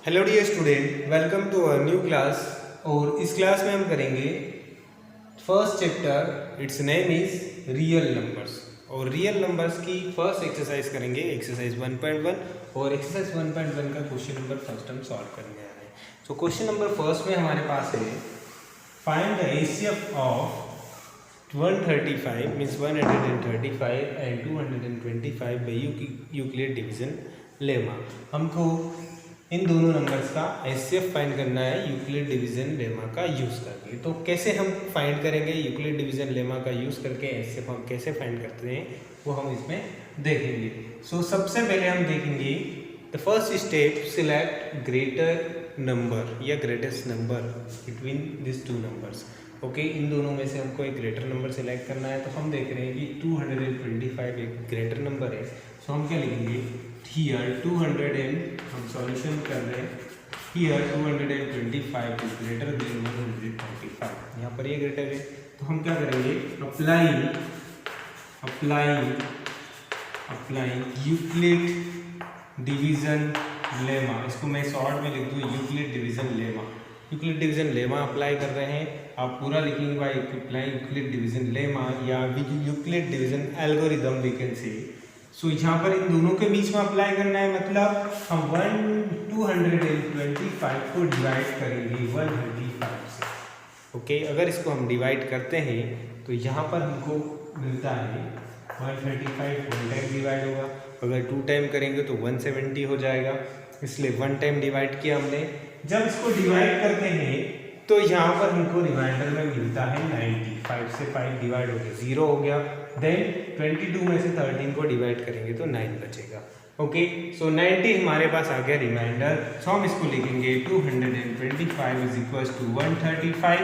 Hello dear student, welcome to our new class. और इस class में हम करेंगे first chapter, it's name is real numbers. और रियल नंबर्स की फर्स्ट एक्सरसाइज करेंगे, एक्सरसाइज 1.1। और एक्सरसाइज 1.1 का क्वेश्चन नंबर फर्स्ट हम सॉल्व करने आ रहे हैं। सो क्वेश्चन नंबर फर्स्ट में हमारे पास है find the HCF of 135 means 135 and 225 by Euclid division lemma. हमको इन दोनों नंबर्स का एचसीएफ फाइंड करना है यूक्लिड डिवीजन लेमा का यूज़ करके। तो कैसे हम फाइंड करेंगे यूक्लिड डिवीजन लेमा का यूज़ करके एचसीएफ हम कैसे फाइंड करते हैं वो हम इसमें देखेंगे। सो सबसे पहले हम देखेंगे the first step, select greater number या greatest number between this two numbers. Okay, इन दोनों में से हमको एक ग्रेटर नंबर सेलेक्ट करना है। तो हम देख रहे हैं कि 225 एक ग्रेटर नंबर है। सो हम क्या लिखेंगे हियर 200 एंड हम सॉल्यूशन कर रहे हैं हियर 225 इज ग्रेटर देन 135। यहाँ पर ये ग्रेटर है तो हम क्या करेंगे अप्लाइंग यूक्लिड डिवीजन लेमा। इसको मैं शॉर्ट में लिख दूँ Euclid division lemma. Euclid division lemma apply कर रहे हैं, आप पूरा लिखेंगे by applying Euclid division lemma या Euclid division algorithm we can say. So यहाँ पर इन दोनों के बीच में अप्लाई करना है, मतलब हम 225 को डिवाइड करेंगे 135 से। ओके, अगर इसको हम डिवाइड करते हैं तो यहाँ पर हमको मिलता है 135 1 टाइम डिवाइड होगा, अगर 2 टाइम करेंगे तो 170 हो जाएगा, इसलिए 1 टाइम डिवाइड किया हमने। जब इसको डिवाइड करते हैं तो यहाँ पर हमको रिमाइंडर में मिलता है 95 से 5 डिवाइड हो गया 0 हो गया। देन 22 में से 13 को डिवाइड करेंगे तो 9 बचेगा। ओके, सो 90 हमारे पास आ गया रिमाइंडर। सो हम इसको लिखेंगे 225 is equals to 135।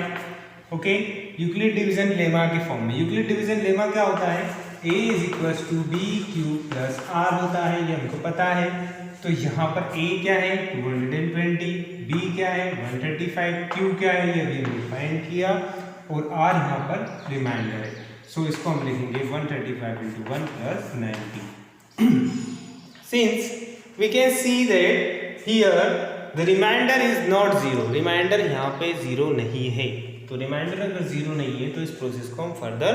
Okay, Euclid division lemma के फॉर्म में। यूक्लिड डिवीजन लेमा क्या होता है, a is equals to B Q plus R होता है, ये हमको पता है। तो यहाँ पर a क्या है 220, b क्या है 135, q क्या है ये भी हमने फाइंड किया, और r यहाँ पर रिमाइंडर है। सो इसको हम लिखेंगे 135 into 1 plus 90। Since we can see that here the remainder is not 0, reminder यहाँ पे 0 नहीं है। तो रिमाइंडर अगर 0 नहीं है तो इस प्रोसेस को हम फर्दर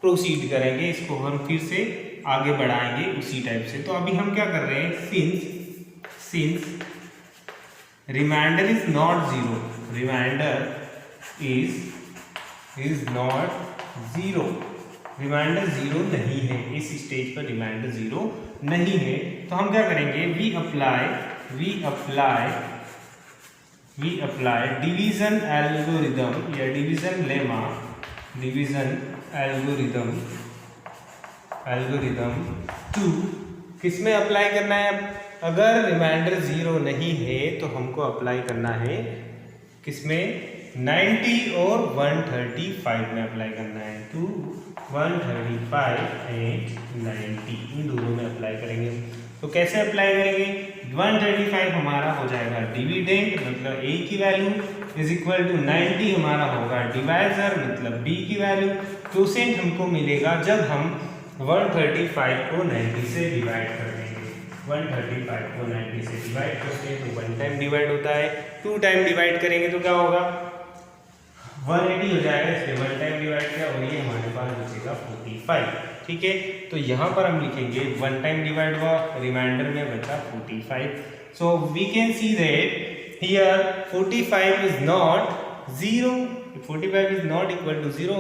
प्रोसीड करेंगे, इसको हम फिर से आगे बढ़ाएंगे उसी टाइप से। तो अभी हम क्या कर रहे हैं, since reminder is not 0, reminder is not 0, reminder 0 नहीं है, इस स्टेज पर रिमाइंडर 0 नहीं है। तो हम क्या करेंगे, वी अप्लाई डिवीजन एल्गोरिदम या division lemma, division algorithm to किस में अप्लाई करना है। अगर रिमाइंडर 0 नहीं है तो हमको अप्लाई करना है किस में, 90 और 135 में अप्लाई करना है। तो 135 एंड 90 इन दोनों में अप्लाई करेंगे। तो कैसे अप्लाई करेंगे, 135 हमारा हो जाएगा डिविडेंड मतलब a की वैल्यू इज इक्वल टू 90 हमारा होगा डिवाइजर मतलब b की वैल्यू। क्वोशिएंट हमको मिलेगा जब हम 135 को 90 से डिवाइड कर देंगे। 135 को 90 से डिवाइड करते हैं तो 1 टाइम डिवाइड होता है, 2 टाइम डिवाइड करेंगे तो क्या होगा 180 हो जाएगा, इसलिए 1 टाइम डिवाइड किया और ये हमारे पास बचेगा 45। ठीक है, तो यहाँ पर हम लिखेंगे 1 टाइम डिवाइड हुआ, रिमाइंडर में बचा 45। So we can see that here 45 is not 0, 45 is not equal to 0।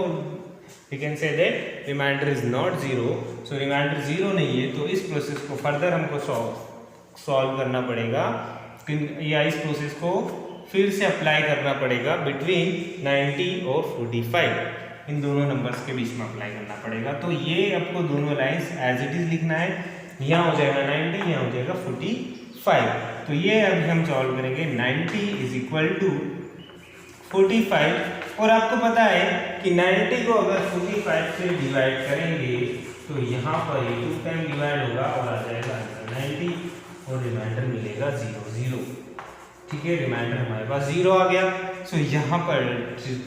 We can say that reminder is not 0। So reminder 0 नहीं है तो इस प्रोसेस को फर्दर हमको सॉल्व करना पड़ेगा, या इस प्रोसेस को फिर से अप्लाई करना पड़ेगा बिटवीन 90 और 45, इन दोनों नंबर्स के बीच में अप्लाई करना पड़ेगा। तो ये आपको दोनों लाइंस एज इट इज लिखना है, यहाँ हो जाएगा 90, यहाँ हो जाएगा 45। तो ये अभी हम सॉल्व करेंगे 90 इज इक्वल टू 45, और आपको पता है कि 90 को अगर 45 से डिवाइड करेंगे तो यहाँ पर ये 2 टाइम डिवाइड होगा और आ जाएगा 90 और रिमाइंडर मिलेगा 0। ठीक है, रिमाइंडर हमारे पास 0 आ गया। सो यहाँ पर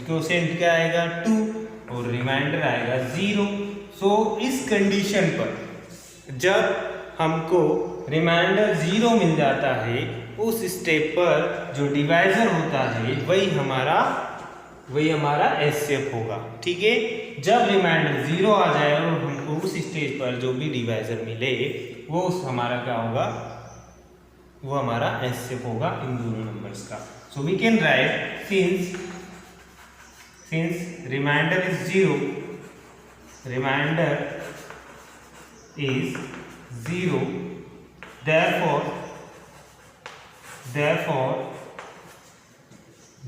क्वोशिएंट क्या आएगा 2 और रिमाइंडर आएगा 0। सो इस कंडीशन पर जब हमको रिमाइंडर 0 मिल जाता है उस स्टेप पर जो डिवाइजर होता है वही हमारा एचसीएफ होगा। ठीक है, जब रिमाइंडर 0 आ जाए और हमको उस स्टेज पर जो भी डिवाइजर मिले वो हमारा क्या होगा, वो हमारा एचसीएफ होगा इन दोनों नंबर्स का। So we can write since reminder is 0, therefore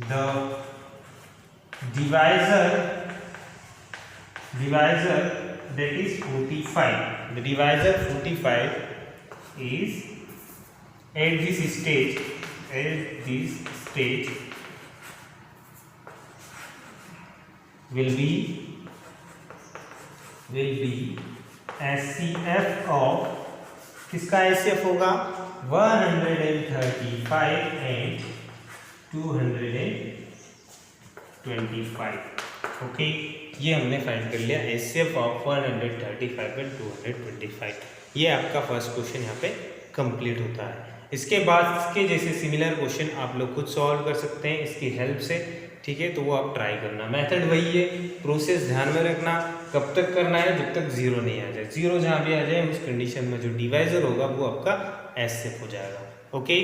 the divisor that is 45, the divisor 45 is at this stage will be SCF of, किसका SCF होगा, 135 and 225। ओके, ये हमने फाइंड कर लिया SCF ऑफ 135 एंड 225। ये आपका फर्स्ट क्वेश्चन यहाँ पे कंप्लीट होता है। इसके बाद इसके जैसे सिमिलर क्वेश्चन आप लोग खुद सॉल्व कर सकते हैं इसकी हेल्प से। ठीक है, तो वो आप ट्राई करना, मेथड वही है, प्रोसेस ध्यान में रखना। कब तक करना है, जब तक 0 नहीं आ जाए। 0 जहाँ भी आ जाए उस कंडीशन में जो डिवाइजर होगा वो आपका एचसीएफ हो जाएगा। ओके।